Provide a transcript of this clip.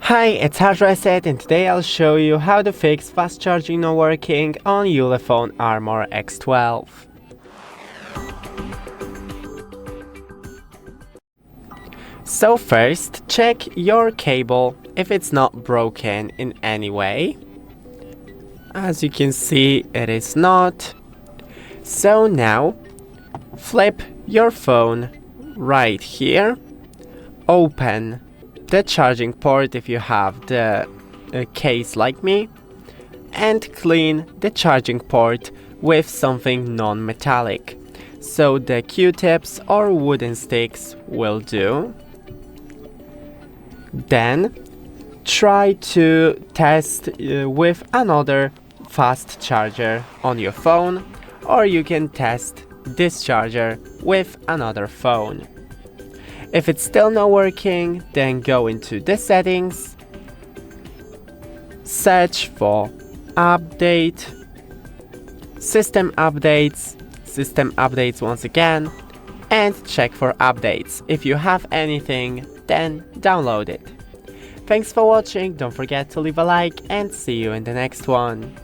Hi, it's HardReset, and today I'll show you how to fix fast charging not working on ULEFONE Armor X12. So first, check your cable if it's not broken in any way. As you can see, it is not. So now, flip your phone right here, open the charging port if you have the case like me, and clean the charging port with something non-metallic. So the Q-tips or wooden sticks will do. Then try to test with another fast charger on your phone, or you can test this charger with another phone. If it's still not working, then go into the settings, search for update, system updates once again, and check for updates. If you have anything, then download it. Thanks for watching, don't forget to leave a like and see you in the next one.